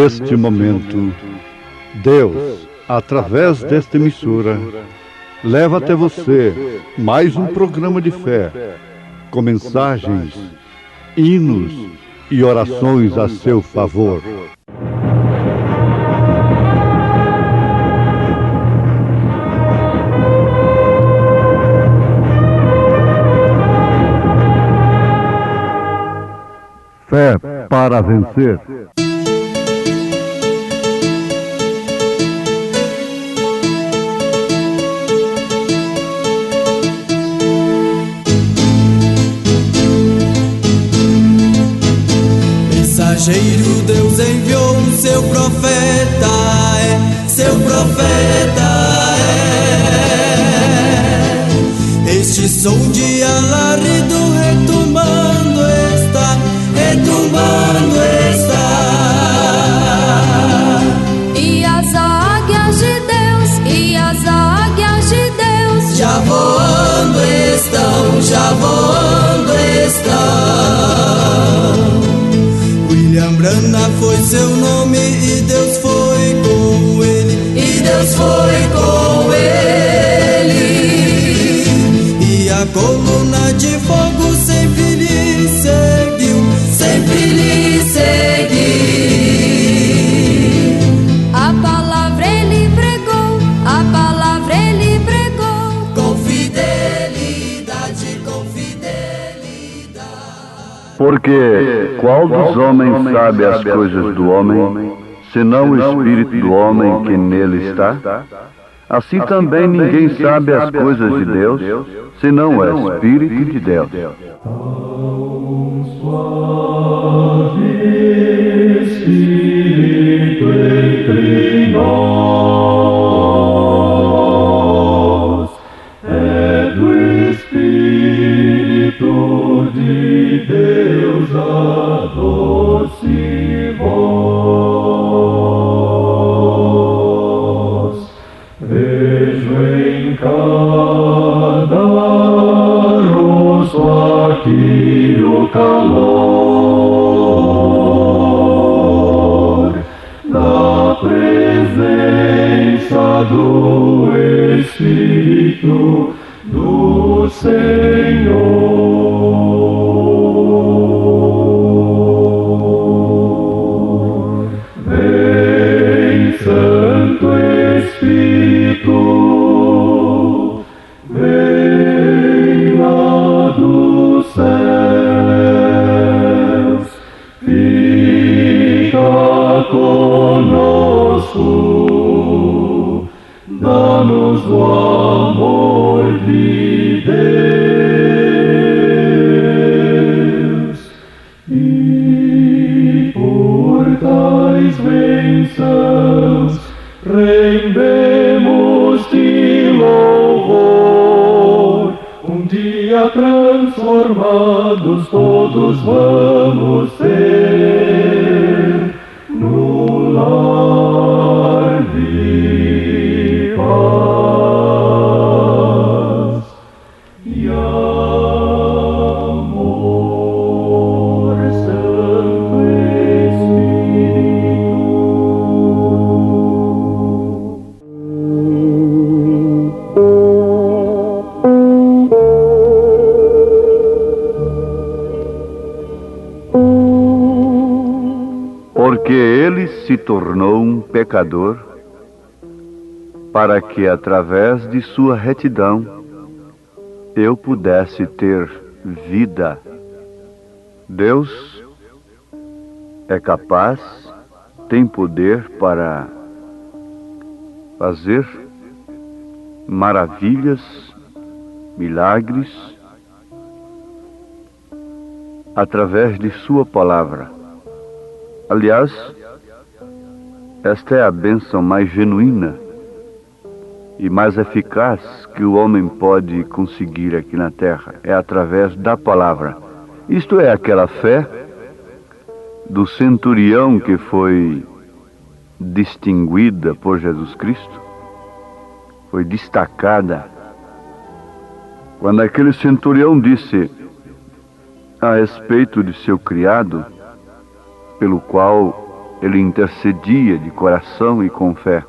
neste momento, Deus, através desta emissora, leva até você mais um programa de fé, com mensagens, hinos e orações a seu favor. Fé para vencer. Mensageiro, Deus enviou o seu profeta, seu profeta Este som de alarido retumbando está, retumbando está. E as águias de Deus, e as águias de Deus já voando estão, já voando estão. William Branham foi seu nome e Deus foi com ele, e Deus foi com ele. E a coluna de fogo sempre lhe seguiu, sempre lhe seguiu. A palavra ele pregou, a palavra ele pregou, com fidelidade, com fidelidade. Porque qual dos homens sabe as coisas do homem, senão o Espírito do homem que nele está? Assim também ninguém sabe as coisas de Deus, senão o Espírito de Deus. Espírito entre nós, é do Espírito de Deus a doce voz. Vejo em cada rosto aqui o calor da presença do Espírito do Senhor. Vem, Santo Espírito, vem lá dos céus, fica conosco, dá-nos o amor de Deus. E por tais bênçãos rendemos-te louvor. Um dia transformados todos vamos ser no lar de paz e amor, Santo Espírito. Porque ele se tornou um pecador, para que através de sua retidão eu pudesse ter vida. Deus é capaz, tem poder para fazer maravilhas, milagres, através de sua palavra. Aliás, esta é a bênção mais genuína e mais eficaz que o homem pode conseguir aqui na terra. É através da palavra. Isto é aquela fé do centurião que foi distinguida por Jesus Cristo, foi destacada. Quando aquele centurião disse a respeito de seu criado, pelo qual ele intercedia de coração e com fé: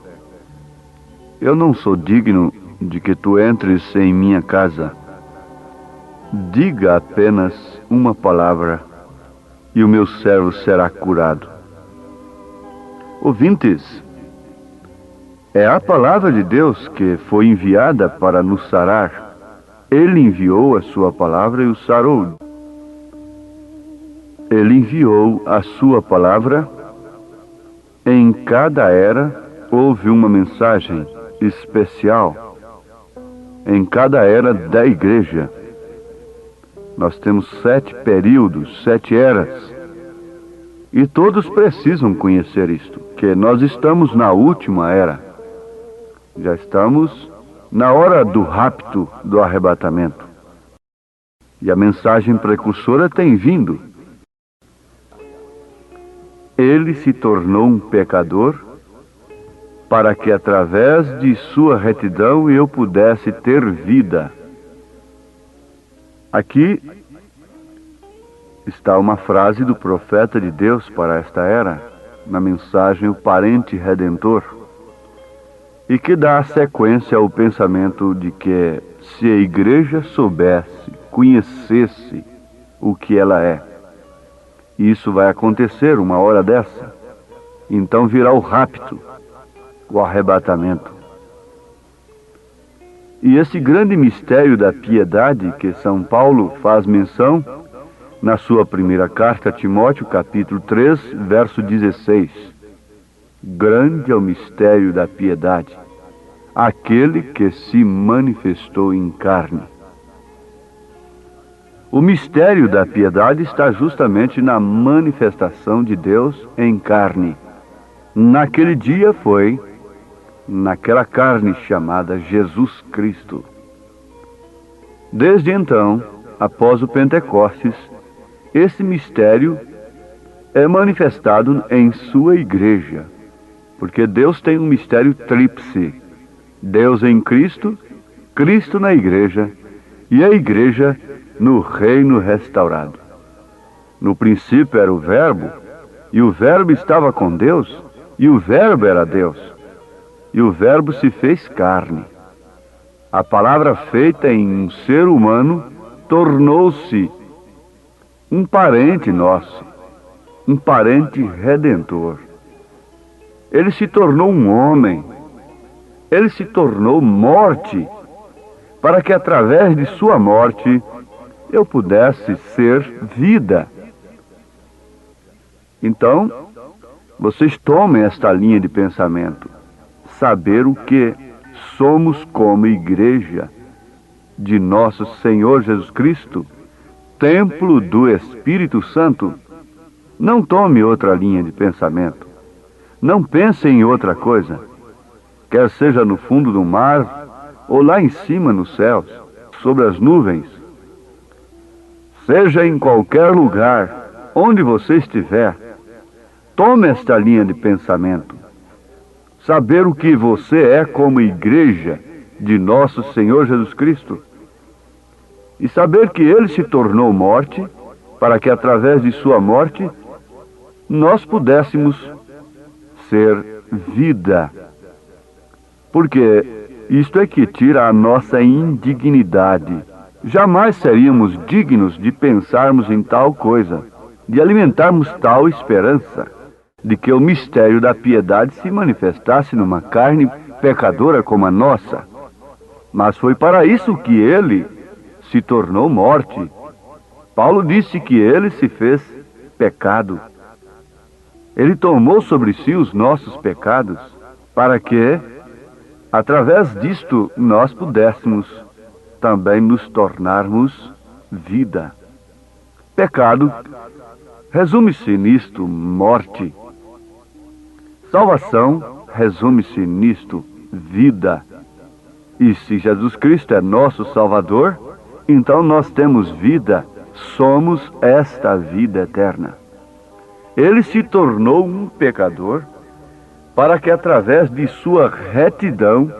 eu não sou digno de que tu entres em minha casa. Diga apenas uma palavra e o meu servo será curado. Ouvintes, é a palavra de Deus que foi enviada para nos sarar. Ele enviou a sua palavra e o sarou. Ele enviou a sua palavra. Em cada era houve uma mensagem especial. Em cada era da igreja. Nós temos 7 períodos, 7 eras. E todos precisam conhecer isto, que nós estamos na última era. Já estamos na hora do rapto, do arrebatamento. E a mensagem precursora tem vindo. Ele se tornou um pecador para que através de sua retidão eu pudesse ter vida. Aqui está uma frase do profeta de Deus para esta era, na mensagem O Parente Redentor, e que dá sequência ao pensamento de que se a igreja soubesse, conhecesse o que ela é, isso vai acontecer uma hora dessa, então virá o rapto, o arrebatamento. E esse grande mistério da piedade que São Paulo faz menção na sua primeira carta a Timóteo, capítulo 3, verso 16. Grande é o mistério da piedade, aquele que se manifestou em carne. O mistério da piedade está justamente na manifestação de Deus em carne. Naquele dia foi naquela carne chamada Jesus Cristo. Desde então, após o Pentecostes, esse mistério é manifestado em sua igreja, porque Deus tem um mistério tríplice: Deus em Cristo, Cristo na igreja e a igreja no reino restaurado. No princípio era o Verbo, e o Verbo estava com Deus, e o Verbo era Deus. E o Verbo se fez carne. A palavra feita em um ser humano tornou-se um parente nosso, um parente redentor. Ele se tornou um homem. Ele se tornou morte, para que através de sua morte eu pudesse ser vida. Então, vocês tomem esta linha de pensamento. Saber o que somos como igreja de nosso Senhor Jesus Cristo, templo do Espírito Santo. Não tome outra linha de pensamento. Não pense em outra coisa, quer seja no fundo do mar ou lá em cima nos céus, sobre as nuvens. Seja em qualquer lugar, onde você estiver, tome esta linha de pensamento. Saber o que você é como igreja de nosso Senhor Jesus Cristo. E saber que Ele se tornou morte, para que através de sua morte, nós pudéssemos ser vida. Porque isto é que tira a nossa indignidade. Jamais seríamos dignos de pensarmos em tal coisa, de alimentarmos tal esperança, de que o mistério da piedade se manifestasse numa carne pecadora como a nossa. Mas foi para isso que ele se tornou morte. Paulo disse que ele se fez pecado. Ele tomou sobre si os nossos pecados, para que, através disto, nós pudéssemos também nos tornarmos vida. Pecado resume-se nisto: morte. Salvação resume-se nisto: vida. E se Jesus Cristo é nosso Salvador, então nós temos vida, somos esta vida eterna. Ele se tornou um pecador para que através de sua retidão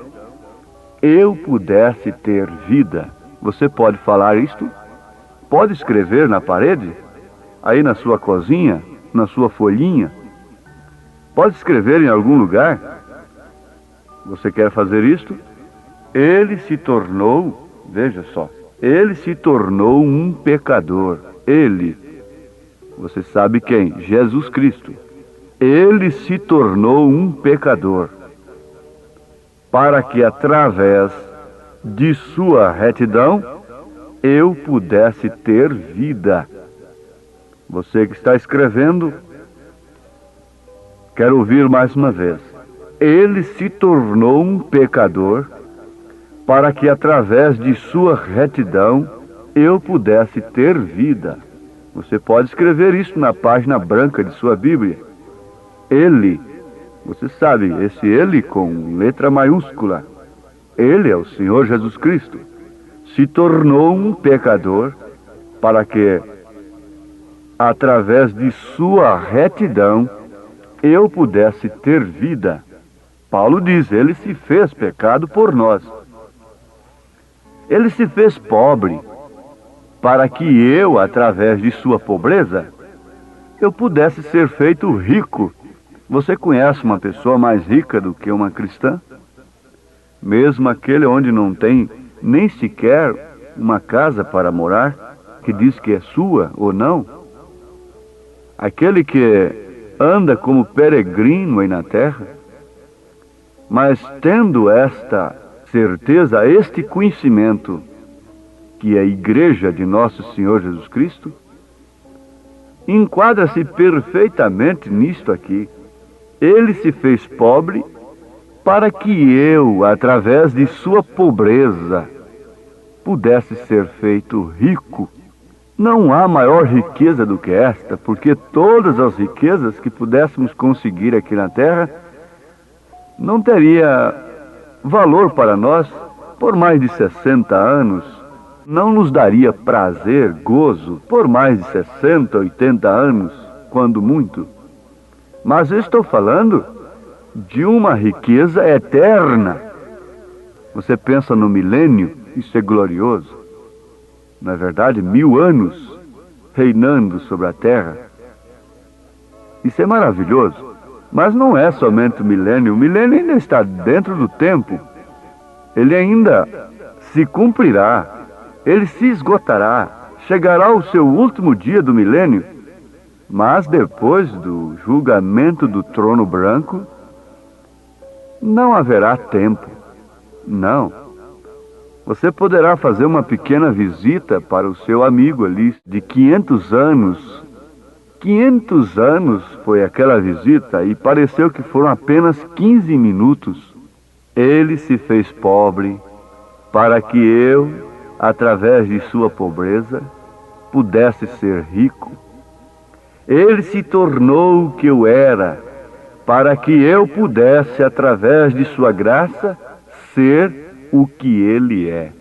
eu pudesse ter vida. Você pode falar isto? Pode escrever na parede? Aí na sua cozinha, na sua folhinha? Pode escrever em algum lugar. Você quer fazer isto? Ele se tornou, veja só, ele se tornou um pecador. Ele, você sabe quem? Jesus Cristo. Ele se tornou um pecador, para que através de sua retidão eu pudesse ter vida. Você que está escrevendo, quero ouvir mais uma vez. Ele se tornou um pecador, para que através de sua retidão eu pudesse ter vida. Você pode escrever isso na página branca de sua Bíblia. Ele, você sabe, esse ele com letra maiúscula, ele é o Senhor Jesus Cristo, se tornou um pecador para que, através de sua retidão, eu pudesse ter vida. Paulo diz, ele se fez pecado por nós. Ele se fez pobre para que eu, através de sua pobreza, eu pudesse ser feito rico. Você conhece uma pessoa mais rica do que uma cristã? Mesmo aquele onde não tem nem sequer uma casa para morar, que diz que é sua ou não? Aquele que anda como peregrino aí na terra, mas tendo esta certeza, este conhecimento, que é a igreja de nosso Senhor Jesus Cristo, enquadra-se perfeitamente nisto aqui. Ele se fez pobre para que eu, através de sua pobreza, pudesse ser feito rico. Não há maior riqueza do que esta, porque todas as riquezas que pudéssemos conseguir aqui na terra não teria valor para nós por mais de 60 anos. Não nos daria prazer, gozo, por mais de 60, 80 anos, quando muito. Mas eu estou falando de uma riqueza eterna. Você pensa no milênio, isso é glorioso. Na verdade, 1000 anos reinando sobre a terra. Isso é maravilhoso. Mas não é somente o milênio ainda está dentro do tempo. Ele ainda se cumprirá, ele se esgotará, chegará o seu último dia do milênio. Mas depois do julgamento do trono branco, não haverá tempo. Não. Você poderá fazer uma pequena visita para o seu amigo ali de 500 anos. 500 anos foi aquela visita e pareceu que foram apenas 15 minutos. Ele se fez pobre para que eu, através de sua pobreza, pudesse ser rico. Ele se tornou o que eu era, para que eu pudesse, através de sua graça, ser o que ele é.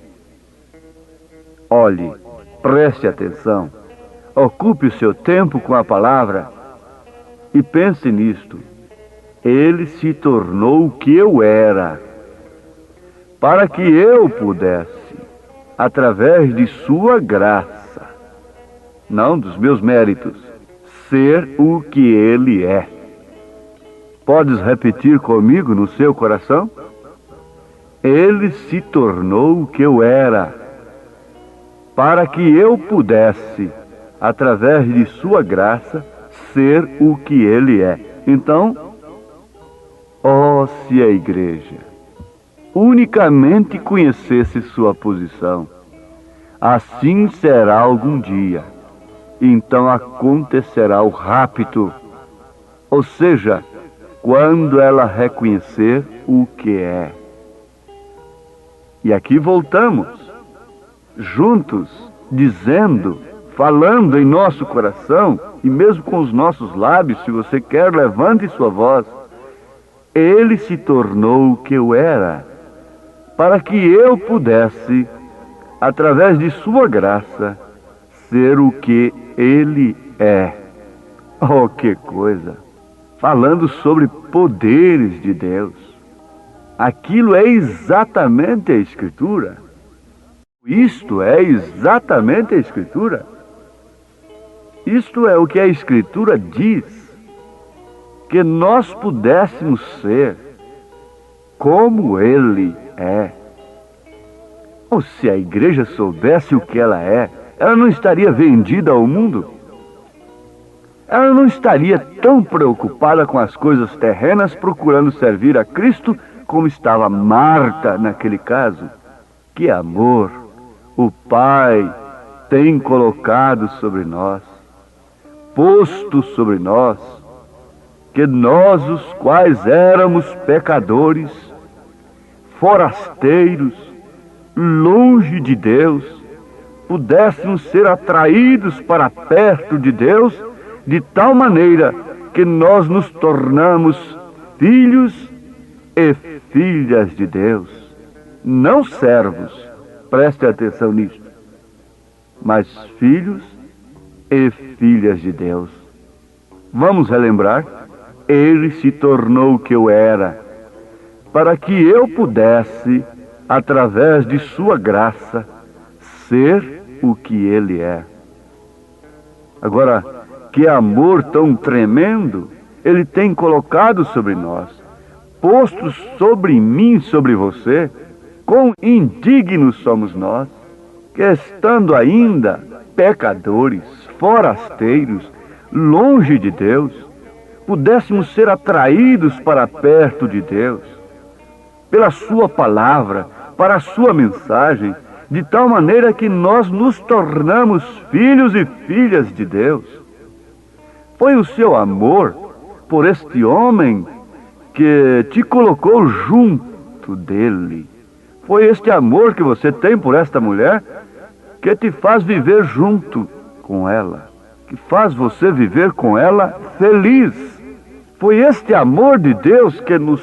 Olhe, preste atenção, ocupe o seu tempo com a palavra e pense nisto. Ele se tornou o que eu era, para que eu pudesse, através de sua graça, não dos meus méritos, ser o que ele é. Podes repetir comigo no seu coração? Ele se tornou o que eu era, para que eu pudesse, através de sua graça, ser o que ele é. Então, se a igreja unicamente conhecesse sua posição, assim será algum dia. Então acontecerá o rapto, ou seja, quando ela reconhecer o que é. E aqui voltamos, juntos, dizendo, falando em nosso coração, e mesmo com os nossos lábios, se você quer, levante sua voz. Ele se tornou o que eu era, para que eu pudesse, através de sua graça, ser o que ele é. Oh, que coisa! Falando sobre poderes de Deus. Aquilo é exatamente a Escritura. Isto é exatamente a Escritura. Isto é o que a Escritura diz. que nós pudéssemos ser como Ele é. Ou se a igreja soubesse o que ela é, ela não estaria vendida ao mundo? Ela não estaria tão preocupada com as coisas terrenas, procurando servir a Cristo, como estava Marta naquele caso? Que amor o Pai tem colocado sobre nós, posto sobre nós, que nós, os quais éramos pecadores, forasteiros, longe de Deus, pudéssemos ser atraídos para perto de Deus, de tal maneira que nós nos tornamos filhos e filhas de Deus. Não servos, preste atenção nisso, mas filhos e filhas de Deus. Vamos relembrar? Ele se tornou o que eu era, para que eu pudesse, através de sua graça, ser o que Ele é. Agora, que amor tão tremendo Ele tem colocado sobre nós, posto sobre mim, sobre você. Quão indignos somos nós, que estando ainda pecadores, forasteiros, longe de Deus, pudéssemos ser atraídos para perto de Deus, pela sua palavra, para a sua mensagem, de tal maneira que nós nos tornamos filhos e filhas de Deus. Foi o seu amor por este homem que te colocou junto dele. Foi este amor que você tem por esta mulher que te faz viver junto com ela, que faz você viver com ela feliz. Foi este amor de Deus que nos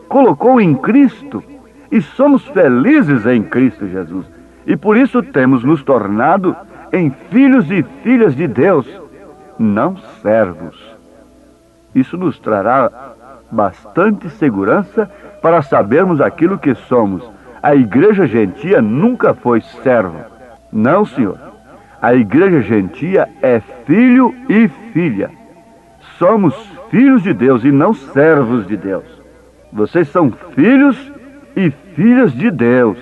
colocou em Cristo e somos felizes em Cristo Jesus. E por isso temos nos tornado em filhos e filhas de Deus, não servos. Isso nos trará bastante segurança para sabermos aquilo que somos. A igreja gentia nunca foi servo. Não, senhor. A igreja gentia é filho e filha. Somos filhos de Deus e não servos de Deus. Vocês são filhos e filhas de Deus,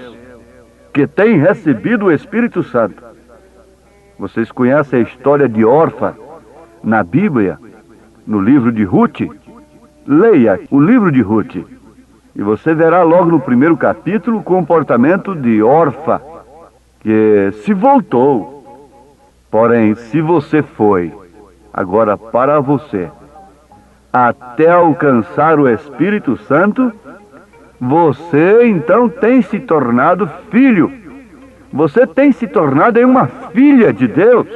que têm recebido o Espírito Santo. Vocês conhecem a história de Orfa na Bíblia, no livro de Ruth? Leia o livro de Ruth e você verá logo no primeiro capítulo o comportamento de Orfa, que se voltou. Porém, se você foi, agora para você, até alcançar o Espírito Santo, você então tem se tornado filho. Você tem se tornado uma filha de Deus.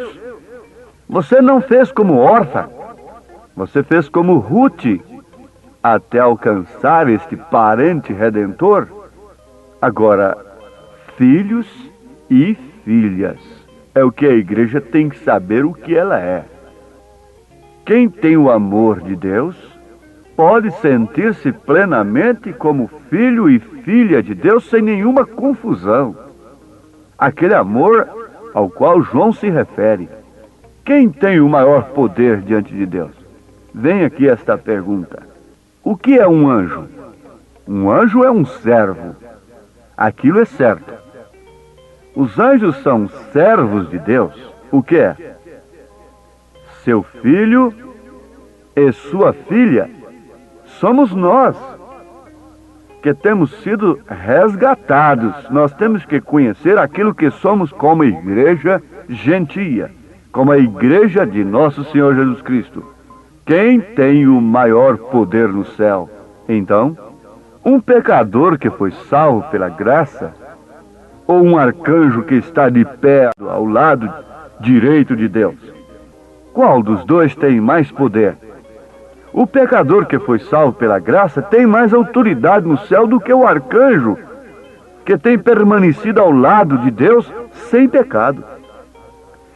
Você não fez como Orfa, você fez como Ruth, até alcançar este parente redentor. Agora, filhos e filhas é o que a igreja tem que saber o que ela é. Quem tem o amor de Deus pode sentir-se plenamente como filho e filha de Deus sem nenhuma confusão. Aquele amor ao qual João se refere. Quem tem o maior poder diante de Deus? Vem aqui esta pergunta. O que é um anjo? Um anjo é um servo. Aquilo é certo. Os anjos são servos de Deus. O que é? Seu filho e sua filha somos nós, que temos sido resgatados. Nós temos que conhecer aquilo que somos como igreja gentia, como a igreja de nosso Senhor Jesus Cristo. Quem tem o maior poder no céu? Então, um pecador que foi salvo pela graça, ou um arcanjo que está de pé ao lado direito de Deus? Qual dos dois tem mais poder? O pecador que foi salvo pela graça tem mais autoridade no céu do que o arcanjo que tem permanecido ao lado de Deus sem pecado.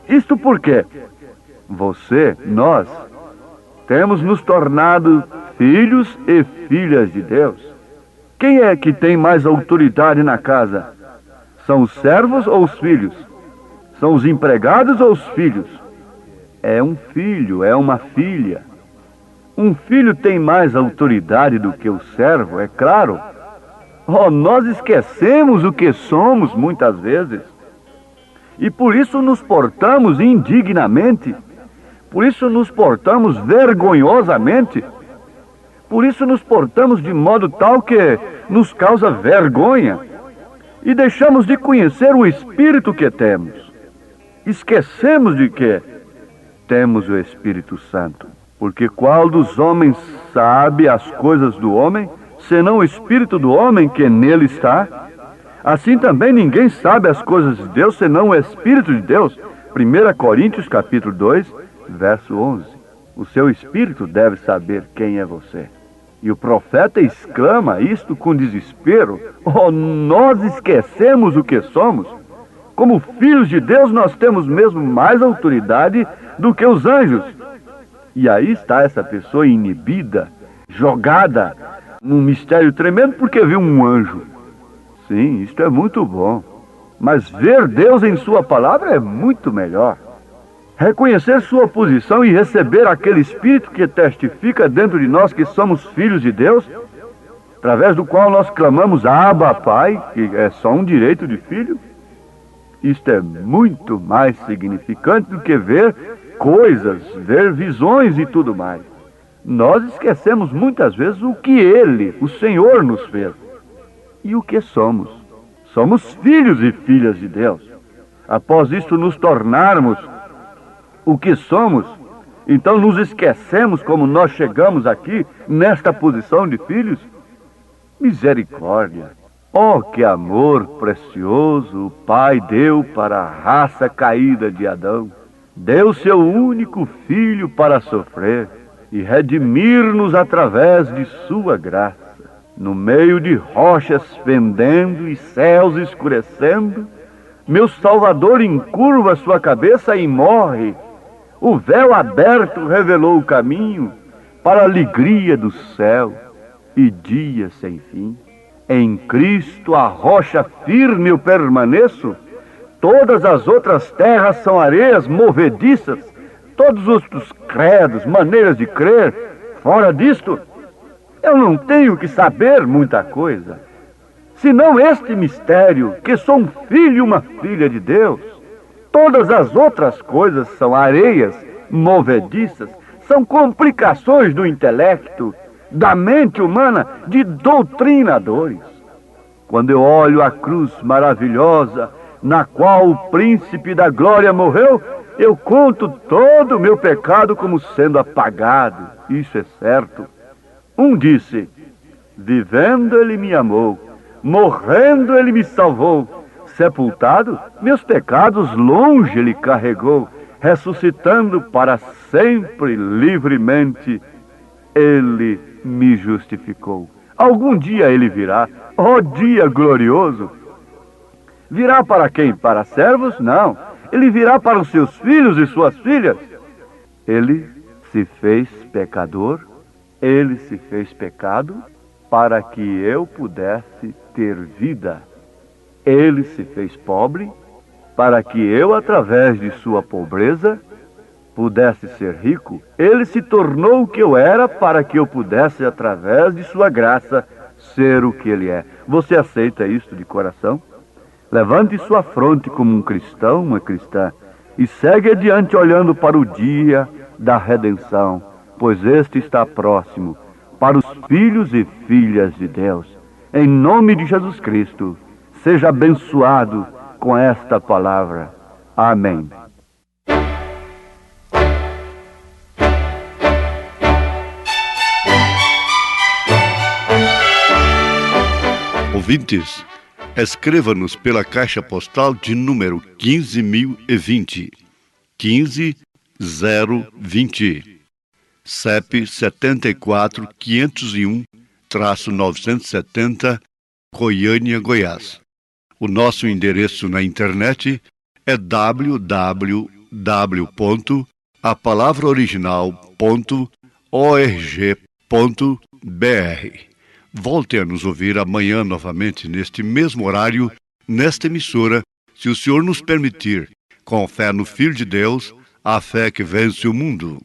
Isto porque você, nós, temos nos tornado filhos e filhas de Deus. Quem é que tem mais autoridade na casa? São os servos ou os filhos? São os empregados ou os filhos? É um filho, é uma filha. Um filho tem mais autoridade do que o servo, é claro. Oh, nós esquecemos o que somos muitas vezes. E por isso nos portamos indignamente. Por isso nos portamos vergonhosamente. Por isso nos portamos de modo tal que nos causa vergonha. E deixamos de conhecer o Espírito que temos. Esquecemos de que temos o Espírito Santo. Porque qual dos homens sabe as coisas do homem, senão o Espírito do homem que nele está? Assim também ninguém sabe as coisas de Deus, senão o Espírito de Deus. 1 Coríntios capítulo 2, verso 11. O seu Espírito deve saber quem é você. E o profeta exclama isto com desespero. Oh, nós esquecemos o que somos. Como filhos de Deus, nós temos mesmo mais autoridade do que os anjos. E aí está essa pessoa inibida, jogada num mistério tremendo porque viu um anjo. Sim, isto é muito bom. Mas ver Deus em sua palavra é muito melhor. Reconhecer sua posição e receber aquele Espírito que testifica dentro de nós que somos filhos de Deus, através do qual nós clamamos Abba, Pai, que é só um direito de filho. Isto é muito mais significante do que ver coisas, ver visões e tudo mais. Nós esquecemos muitas vezes o que Ele, o Senhor, nos fez. E o que somos? Somos filhos e filhas de Deus. Após isto nos tornarmos o que somos, então nos esquecemos como nós chegamos aqui, nesta posição de filhos? Misericórdia! Oh, que amor precioso o Pai deu para a raça caída de Adão. Deu seu único filho para sofrer e redimir-nos através de sua graça. No meio de rochas fendendo e céus escurecendo, meu Salvador encurva sua cabeça e morre. O véu aberto revelou o caminho para a alegria do céu e dia sem fim. Em Cristo, a rocha firme eu permaneço. Todas as outras terras são areias movediças. Todos os outros credos, maneiras de crer, fora disto, eu não tenho que saber muita coisa, senão este mistério, que sou um filho e uma filha de Deus. Todas as outras coisas são areias movediças, são complicações do intelecto, da mente humana, de doutrinadores. Quando eu olho a cruz maravilhosa, na qual o príncipe da glória morreu, eu conto todo o meu pecado como sendo apagado. Isso é certo. Um disse: vivendo ele me amou, morrendo ele me salvou, sepultado, meus pecados longe ele carregou, ressuscitando para sempre livremente, ele me justificou. Algum dia ele virá, ó dia glorioso. Virá para quem? Para servos? Não. Ele virá para os seus filhos e suas filhas. Ele se fez pecador, ele se fez pecado para que eu pudesse ter vida. Ele se fez pobre para que eu, através de sua pobreza, pudesse ser rico. Ele se tornou o que eu era para que eu pudesse, através de sua graça, ser o que ele é. Você aceita isso de coração? Levante sua fronte como um cristão, uma cristã, e segue adiante olhando para o dia da redenção, pois este está próximo para os filhos e filhas de Deus. Em nome de Jesus Cristo, seja abençoado com esta palavra. Amém. Ouvintes, escreva-nos pela caixa postal de número 15.020, 15020, CEP 74-501-970, Goiânia, Goiás. O nosso endereço na internet é www.apalavraoriginal.org.br. Volte a nos ouvir amanhã novamente, neste mesmo horário, nesta emissora, se o Senhor nos permitir, com fé no Filho de Deus, a fé que vence o mundo.